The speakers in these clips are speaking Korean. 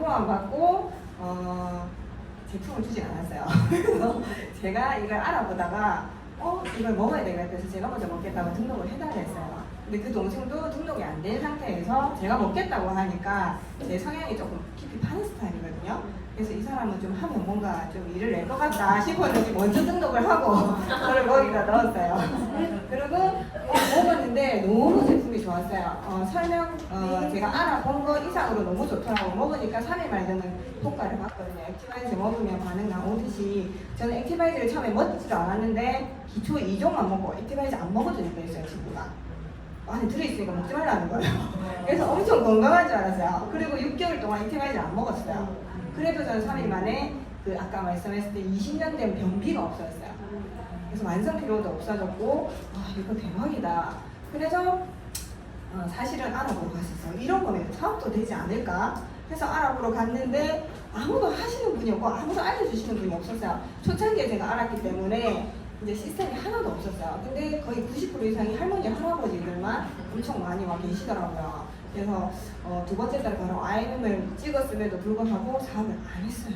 정보만 받고 제품을 주지 않았어요. 그래서 제가 이걸 알아보다가 이걸 먹어야 되겠다 해서 제가 먼저 먹겠다고 등록을 해달라 했어요. 근데 그 동생도 등록이 안 된 상태에서 제가 먹겠다고 하니까 제 성향이 조금 깊이 파는 스타일이거든요. 그래서 이 사람은 좀 하면 뭔가 좀 일을 낼 것 같다 싶었는지 먼저 등록을 하고 그걸 거기다 넣었어요. 그리고 먹었는데 너무 제품이 좋았어요. 설명 제가 알아본 거 이상으로 너무 좋더라고. 먹으니까 3일 만에 저는 효과를 봤거든요. 액티바이저 먹으면 반응 나오듯이 저는 액티바이저를 처음에 먹지도 않았는데 기초 2종만 먹고 액티바이저 안 먹어도 된다 했어요, 친구가. 안에 들어있으니까 먹지 말라는 거예요. 그래서 엄청 건강한 줄 알았어요. 그리고 6개월 동안 액티바이저 안 먹었어요. 그래도 저는 3일 만에 그 아까 말씀했을 때 20년 된 변비가 없어졌어요. 그래서 만성 피로도 없어졌고 이거 대박이다. 그래서 사실은 알아보러 갔었어요. 이런 거면 사업도 되지 않을까? 해서 알아보러 갔는데 아무도 하시는 분이 없고 아무도 알려주시는 분이 없었어요. 초창기에 제가 알았기 때문에 이제 시스템이 하나도 없었어요. 근데 거의 90% 이상이 할머니, 할아버지들만 엄청 많이 와 계시더라고요. 그래서 두 번째 달 바로 IM을 찍었음에도 불구하고 사업을 안 했어요.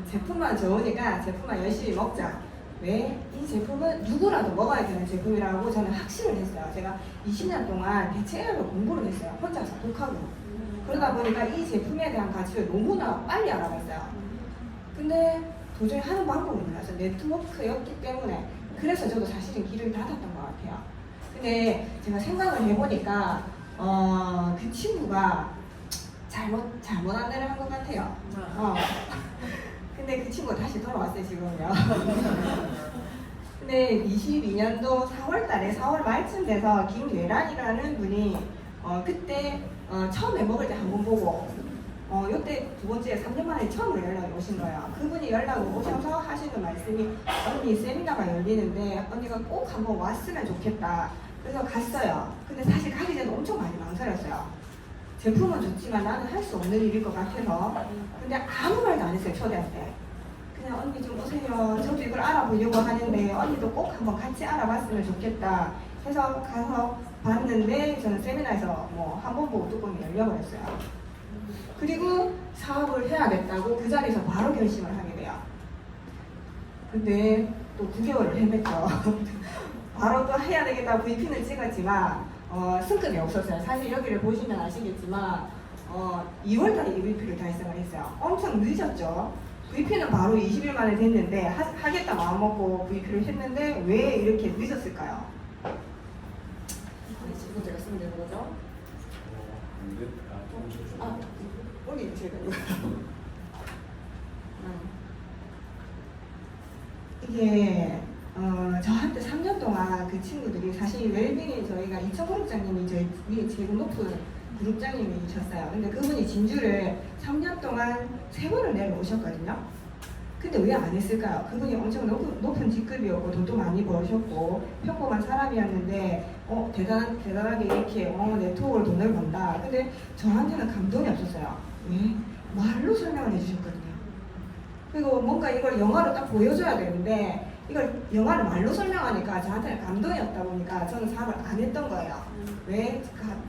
제품만 좋으니까 제품만 열심히 먹자. 왜? 이 제품은 누구라도 먹어야 되는 제품이라고 저는 확신을 했어요. 제가 20년 동안 대체약을 공부를 했어요. 혼자서 독학으로. 그러다 보니까 이 제품에 대한 가치를 너무나 빨리 알아봤어요. 근데 도저히 하는 방법을 몰라서 네트워크였기 때문에 그래서 저도 사실은 길을 닫았던 것 같아요. 근데 제가 생각을 해보니까 그 친구가 잘못 안내를 한 것 같아요. 근데 그 친구가 다시 돌아왔어요, 지금요. 근데 22년도 4월달에 4월 말쯤 돼서 김예란이라는 분이 그때 처음에 먹을 때 한 번 보고 요때 두 번째 3년 만에 처음으로 연락이 오신 거예요. 그분이 연락을 오셔서 하시는 말씀이 언니 세미나가 열리는데 언니가 꼭 한번 왔으면 좋겠다. 그래서 갔어요. 근데 사실 가기 전에 엄청 많이 망설였어요. 제품은 좋지만 나는 할 수 없는 일일 것 같아서. 근데 아무 말도 안 했어요, 초대할 때. 그냥 언니 좀 오세요. 저도 이걸 알아보려고 하는데 언니도 꼭 한번 같이 알아봤으면 좋겠다 해서 가서 봤는데 저는 세미나에서 뭐 한 번 보고 뚜껑이 열려버렸어요. 그리고 사업을 해야겠다고 그 자리에서 바로 결심을 하게 돼요. 근데 또 9개월을 헤맸죠. 바로 또 해야 되겠다고 VP는 찍었지만 승급이 없었어요. 사실 여기를 보시면 아시겠지만 2월달에 VP를 달성을 했어요. 엄청 늦었죠. VP는 바로 20일 만에 됐는데 하겠다 마음먹고 VP를 했는데 왜 이렇게 늦었을까요? 지금 제가 쓰면 되는 거죠? 여기 제가 이게 저한테 3년 동안 그 친구들이 사실 웰빙이 저희가 이천 그룹장님이 저희 위에 제일 높은 그룹장님이셨어요. 근데 그분이 진주를 3년 동안 3번을 내려오셨거든요. 근데 왜 안 했을까요? 그분이 엄청 높은 직급이었고 돈도 많이 버셨고 평범한 사람이었는데 대단하게 이렇게 네트워크로 돈을 번다. 근데 저한테는 감동이 없었어요. 왜? 말로 설명을 해주셨거든요. 그리고 뭔가 이걸 영화로 딱 보여줘야 되는데 이걸 영화를 말로 설명하니까 저한테는 감동이 없다 보니까 저는 사업을 안 했던 거예요. 왜?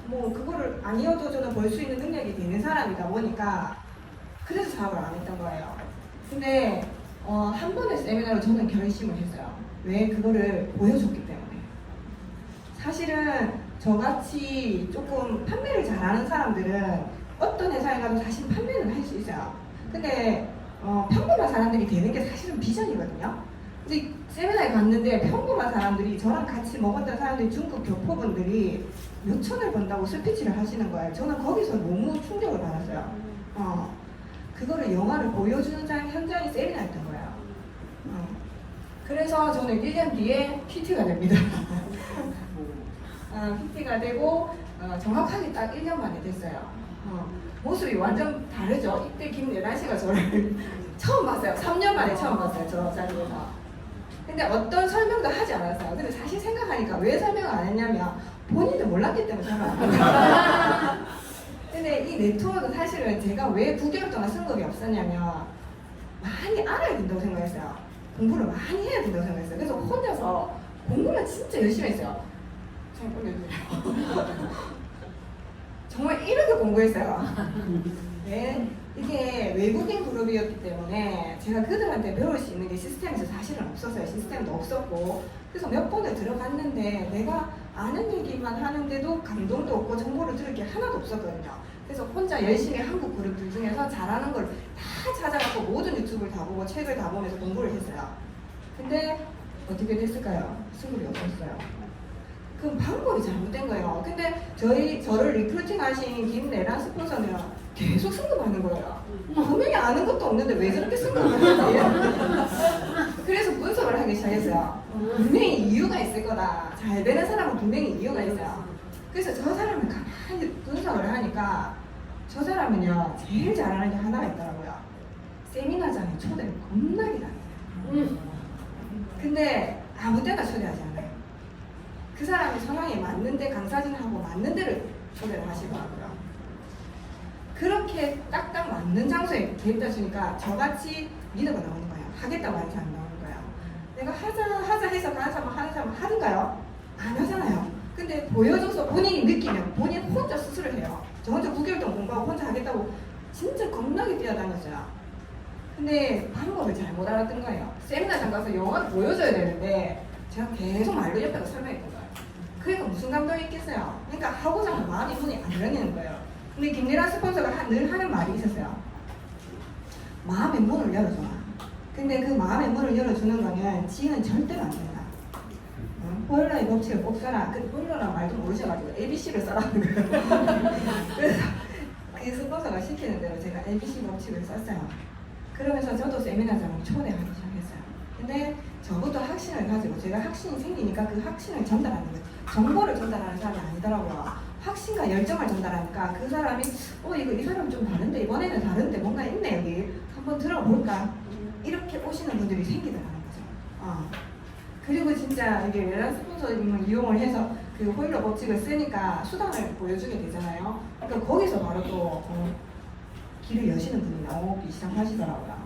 뭐 그거를 아니어도 저는 벌 수 있는 능력이 되는 사람이다 보니까 그래서 사업을 안 했던 거예요. 근데 한 번의 세미나로 저는 결심을 했어요. 왜? 그거를 보여줬기 때문에. 사실은 저같이 조금 판매를 잘하는 사람들은 어떤 회사에 가도 사실 판매는 할 수 있어요. 근데 평범한 사람들이 되는 게 사실은 비전이거든요. 근데 세미나에 갔는데 평범한 사람들이 저랑 같이 먹었던 사람들이 중급 교포분들이 몇천을 번다고 스피치를 하시는 거예요. 저는 거기서 너무 충격을 받았어요. 그거를 영화를 보여주는 현장이 세미나였던 거예요. 그래서 저는 1년 뒤에 PT가 됩니다. PT가 되고 정확하게 딱 1년 만에 됐어요. 모습이 완전 다르죠. 이때 김예란 씨가 저를 처음 봤어요. 3년 만에 처음 봤어요. 저 자리에서. 근데 어떤 설명도 하지 않았어요. 근데 사실 생각하니까 왜 설명을 안 했냐면 본인도 몰랐기 때문에 설명 안 했어요. 근데 이 네트워크는 사실은 제가 왜 9개월 동안 승급이 없었냐면 많이 알아야 된다고 생각했어요. 공부를 많이 해야 된다고 생각했어요. 그래서 혼자서 공부만 진짜 열심히 했어요. 잘 보내주세요. 정말 이렇게 공부했어요. 네, 이게 외국인 그룹이었기 때문에 제가 그들한테 배울 수 있는 게 시스템에서 사실은 없었어요. 시스템도 없었고. 그래서 몇 번을 들어갔는데 내가 아는 얘기만 하는데도 감동도 없고 정보를 들을 게 하나도 없었거든요. 그래서 혼자 열심히 한국 그룹들 중에서 잘하는 걸 다 찾아갖고 모든 유튜브를 다 보고 책을 다 보면서 공부를 했어요. 근데 어떻게 됐을까요? 승급이 없었어요. 그럼 방법이 잘못된 거예요. 근데 저를 리크루팅 하신 김내란 스폰서는 계속 승급하는 거예요. 분명히 아는 것도 없는데 왜 저렇게 승급을 하지? 그래서 분석을 하기 시작했어요. 분명히 이유가 있을 거다. 잘 되는 사람은 분명히 이유가 있어요. 그래서 저 사람을 가만히 분석을 하니까 저 사람은요 제일 잘하는 게 하나가 있더라고요. 세미나장에 초대를 겁나게 당해요. 근데 아무 때나 초대하지 않아요. 그 사람이 성향에 맞는데 강사진하고 맞는 데를 초대를 하시더라고요. 그렇게 딱딱 맞는 장소에 데려다 주니까 저같이 리더가 나오는 거예요. 하겠다고 하는 사람이 나오는 거예요. 내가 하자 해서 하는 사람 하든가요? 안 하잖아요. 근데 보여줘서 본인이 느끼면 본인 혼자 스스로 해요. 저 혼자 9개월 동안 공부하고 혼자 하겠다고 진짜 겁나게 뛰어다녔어요. 근데 방법을 잘 못 알았던 거예요. 세미나장 가서 영화를 보여줘야 되는데 제가 계속 말로 옆에서 설명했던 거예요. 그러니까 무슨 감동이 있겠어요. 그러니까 하고자 하는 마음이 문이 안 열리는 거예요. 근데 김예란 스폰서가 늘 하는 말이 있었어요. 마음의 문을 열어줘. 근데 그 마음의 문을 열어주는 거는 지는 절대로 안 된다. 보일러의 법칙을 꼭 써라. 그 보일러란 말도 모르셔가지고 ABC를 써라는 거예요. 그래서 그 스폰서가 시키는 대로 제가 ABC 법칙을 썼어요. 그러면서 저도 세미나장을 초대하기 시작했어요. 근데 저부터 확신을 가지고 제가 확신이 생기니까 그 확신을 전달하는 거예요. 정보를 전달하는 사람이 아니더라고요. 확신과 열정을 전달하니까 그 사람이 이 사람 좀 다른데 이번에는 다른데 뭔가 있네 여기 한번 들어볼까 이렇게 오시는 분들이 생기더라는 거죠. 그리고 진짜 이게 외란 스폰서님을 이용을 해서 그 호일러 법칙을 쓰니까 수단을 보여주게 되잖아요. 그러니까 거기서 바로 또 길을 여시는 분이 나오기 시작하시더라고요.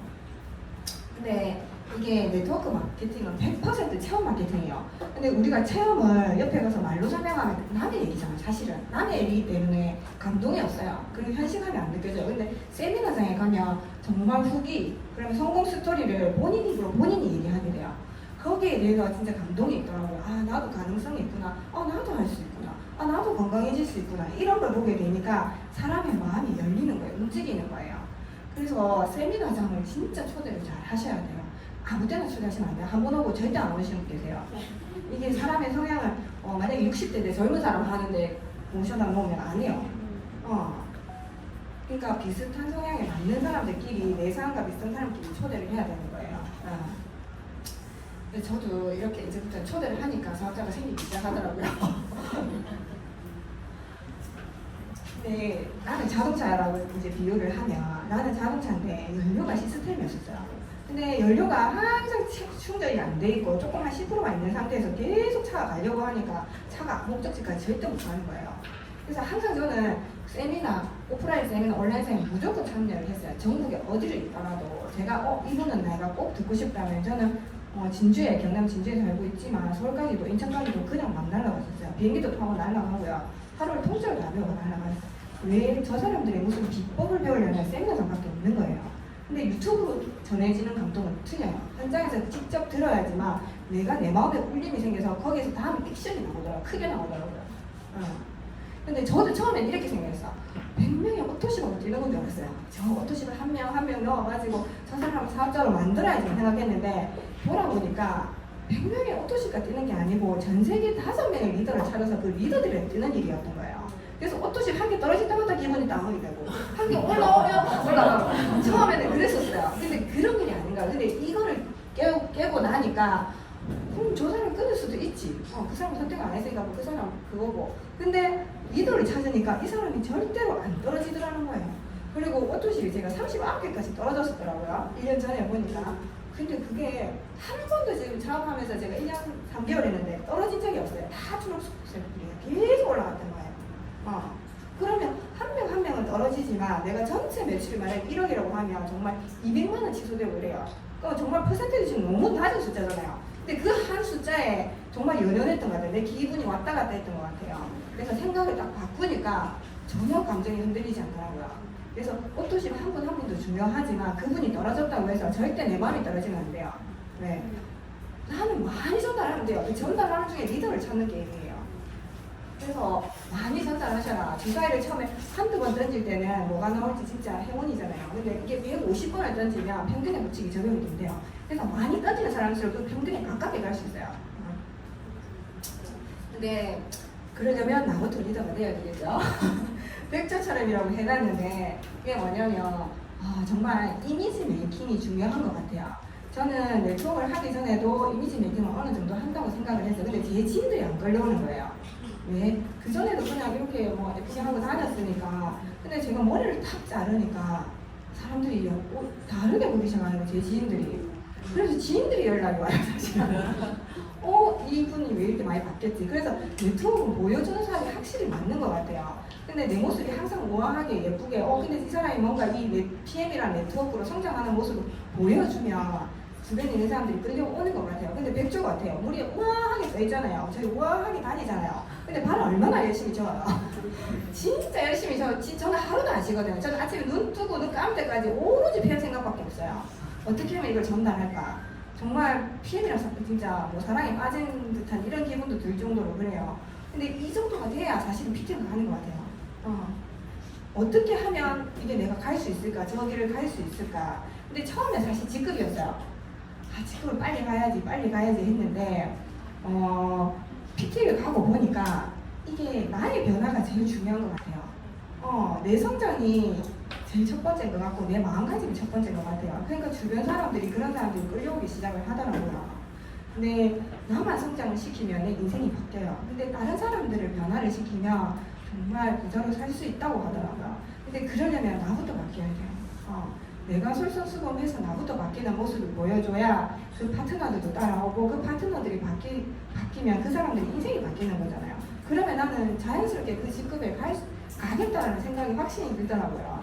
근데 이게 네트워크 마케팅은 100% 체험 마케팅이에요. 근데 우리가 체험을 옆에 가서 말로 설명하면 남의 얘기잖아요. 사실은 남의 얘기이기 때문에 감동이 없어요. 그리고 현실감이 안 느껴져요. 근데 세미나장에 가면 정말 후기, 그러면 성공 스토리를 본인 입으로 본인이 얘기하게 돼요. 거기에 대해서 진짜 감동이 있더라고요. 나도 가능성이 있구나. 나도 할 수 있구나. 나도 건강해질 수 있구나. 이런 걸 보게 되니까 사람의 마음이 열리는 거예요. 움직이는 거예요. 그래서 세미나장을 진짜 초대를 잘 하셔야 돼요. 아무 때나 초대하시면 안 돼요. 한 번 오고 절대 안 오시는 분 계세요. 이게 사람의 성향을 만약에 60대 때 젊은 사람 하는데 모셔다 놓으면 안 해요. 그러니까 비슷한 성향에 맞는 사람들끼리 내 상황과 비슷한 사람끼리 초대를 해야 되는 거예요. 근데 저도 이렇게 이제부터 초대를 하니까 사업자가 생기기 시작하더라고요. 근데 나는 자동차라고 이제 비유를 하면 나는 자동차인데 연료가 시스템이었어요. 근데 연료가 항상 충전이 안 돼 있고 조금 한 10%가 있는 상태에서 계속 차가 가려고 하니까 차가 목적지까지 절대 못 가는 거예요. 그래서 항상 저는 세미나, 오프라인 세미나, 온라인 세미나 무조건 참여를 했어요. 전국에 어디를 있더라도 제가 이분은 내가 꼭 듣고 싶다면 저는 진주에, 경남 진주에 살고 있지만 서울까지도 인천까지도 그냥 막 날아갔었어요. 비행기도 타고 날아가고요. 하루를 통째로 다 배우고 날아갔어요. 왜 저 사람들이 무슨 비법을 배우려면 세미나장밖에 없는 거예요. 근데 유튜브로 전해지는 감동은 틀려요. 현장에서 직접 들어야지만 내가 내 마음에 울림이 생겨서 거기에서 다음 액션이 나오더라고요. 크게 나오더라고요. 근데 저도 처음엔 이렇게 생각했어. 100명의 오토십을 뛰는 건 줄 알았어요. 저 오토십을 한 명 한 명 넣어가지고 저 사람을 사업자로 만들어야지 생각했는데 돌아보니까 100명의 오토십가 뛰는 게 아니고 전 세계 5명의 리더를 차려서 그 리더들이 뛰는 일이었던 거예요. 그래서 오토십 한 개 떨어질 때마다 기분이 다운이 되고 한 개 올라오면 올라가고 처음에는 그랬었어요. 근데 그런 일이 아닌가. 근데 이거를 깨고 나니까 저 사람 끊을 수도 있지. 그 사람 선택 안 했으니까 그 사람 그거고. 근데 리더를 찾으니까 이 사람이 절대로 안 떨어지더라는 거예요. 그리고 오토십이 제가 39개까지 떨어졌었더라고요. 1년 전에 보니까. 근데 그게 한 번도 지금 작업하면서 제가 1년 3개월 했는데 떨어진 적이 없어요. 다 초록색이 계속 올라갔던 거예요. 그러면 한 명 한 명은 떨어지지만 내가 전체 매출이 만약 1억이라고 하면 정말 200만 원 취소되고 이래요. 그럼 정말 퍼센테이지 지금 너무 낮은 숫자잖아요. 근데 그 한 숫자에 정말 연연했던 것 같아요. 내 기분이 왔다 갔다 했던 것 같아요. 그래서 생각을 딱 바꾸니까 전혀 감정이 흔들리지 않더라고요. 그래서 꽃도심 한 분 한 분도 중요하지만 그분이 떨어졌다고 해서 절대 내 마음이 떨어지면 안 돼요. 네. 나는 많이 전달하면 돼요. 그 전달하는 중에 리더를 찾는 게임이에요. 그래서 많이 전달하셔라. 주사위를 처음에 한두 번 던질 때는 뭐가 나올지 진짜 행운이잖아요. 근데 이게 150번을 던지면 평균에 붙이기 적용이 된대요. 그래서 많이 던지는 사람일수록 그 평균에 가깝게 갈 수 있어요. 근데 그러려면 나부터 리더가 돼야 되겠죠. 백조처럼이라고 해놨는데 그게 뭐냐면 정말 이미지 메이킹이 중요한 것 같아요. 저는 네트워크를 하기 전에도 이미지 메이킹을 어느 정도 한다고 생각을 했어요. 근데 제 지인들이 안 끌려오는 거예요. 왜? 그전에도 그냥 이렇게 뭐 FC하고 다녔으니까. 근데 제가 머리를 탁 자르니까 사람들이 다르게 보기 시작하는 거예요, 제 지인들이. 그래서 지인들이 연락이 와요, 사실은. 이분이 왜 이렇게 많이 바뀌었지? 그래서 네트워크는 보여주는 사람이 확실히 맞는 것 같아요. 근데 내 모습이 항상 우아하게 예쁘게, 근데 이 사람이 뭔가 이 PM이라는 네트워크로 성장하는 모습을 보여주면 주변에 있는 사람들이 끌려오는 것 같아요. 근데 백조 같아요. 우리 우아하게 써있잖아요. 저희 우아하게 다니잖아요. 근데 발을 얼마나 열심히 쳐요. 진짜 열심히 저는 하루도 안 쉬거든요. 저는 아침에 눈 뜨고 눈 감을 때까지 오로지 PM 생각밖에 없어요. 어떻게 하면 이걸 전달할까? 정말 PM이라서 진짜 뭐 사랑에 빠진 듯한 이런 기분도 들 정도로 그래요. 근데 이 정도가 돼야 사실은 PT가 가는 것 같아요. 어떻게 하면 이게 내가 갈 수 있을까? 저 길을 갈 수 있을까? 근데 처음에 사실 직급이었어요. 직급을 빨리 가야지 했는데 PT를 가고 보니까 이게 나의 변화가 제일 중요한 것 같아요. 내 성장이 제일 첫 번째인 것 같고 내 마음가짐이 첫 번째인 것 같아요. 그러니까 주변 사람들이 그런 사람들이 끌려오기 시작을 하더라고요. 근데 나만 성장을 시키면 내 인생이 바뀌어요. 근데 다른 사람들을 변화를 시키면 정말 부자로 살 수 있다고 하더라고요. 근데 그러려면 나부터 바뀌어야 돼요. 내가 솔선수범해서 나부터 바뀌는 모습을 보여줘야 그 파트너들도 따라오고 그 파트너들이 바뀌면 그 사람들이 인생이 바뀌는 거잖아요. 그러면 나는 자연스럽게 그 직급에 가겠다라는 생각이 확신이 들더라고요.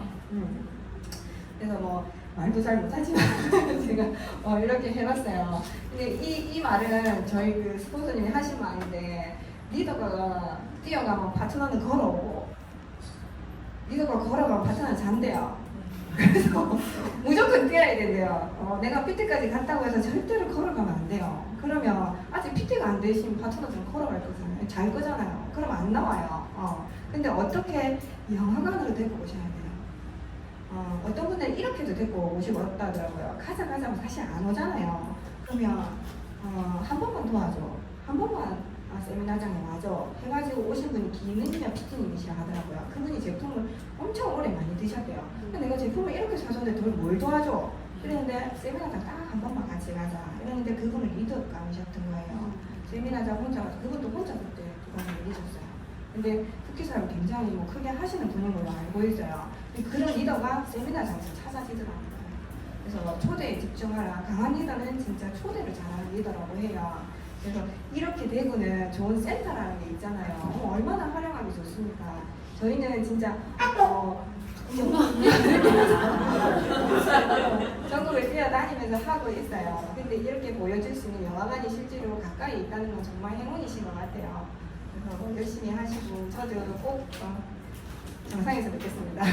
그래서 뭐 말도 잘 못하지만 제가 이렇게 해봤어요. 근데 이 말은 저희 그 스폰서님이 하신 말인데 리더가 뛰어가면 파트너는 걸어오고 리더가 걸어가면 파트너는 잔대요. 그래서 무조건 뛰어야 된대요. 내가 PT까지 갔다고 해서 절대로 걸어가면 안 돼요. 그러면 아직 PT가 안 되신 파트너들은 걸어갈 거잖아요. 잘 거잖아요. 그러면 안 나와요. 근데 어떻게 영화관으로 데리고 오셔야 돼요. 어떤 분들은 이렇게도 데리고 오시고 없다더라고요. 가자 사실 안 오잖아요. 그러면 한 번만 도와줘. 한 번만 세미나장에 와줘 해가지고 오신 분이 김은지면 PT님이시라 하더라고요. 그분이 제품을 엄청 오래 많이 드셨대요. 근데 내가 제품을 이렇게 사줬는데 뭘 도와줘? 그랬는데 세미나장 딱 한 번만 같이 가자 이랬는데 그분을 리더감이셨던 거예요. 세미나장 혼자 가서 그분도 혼자 그때 그거를 얘기하셨어요. 근데 국회사를 굉장히 뭐 크게 하시는 분인 걸로 알고 있어요. 그런 리더가 세미나장에서 찾아지더라고요. 그래서 초대에 집중하라. 강한 리더는 진짜 초대를 잘하는 리더라고 해요. 그래서 이렇게 대구는 좋은 센터라는 게 있잖아요. 얼마나 활용하기 좋습니까? 저희는 진짜 전국을 뛰어다니면서 하고 있어요. 근데 이렇게 보여줄 수 있는 영화관이 실제로 가까이 있다는 건 정말 행운이신 것 같아요. 그래서 열심히 하시고 저도 꼭 정상에서 뵙겠습니다.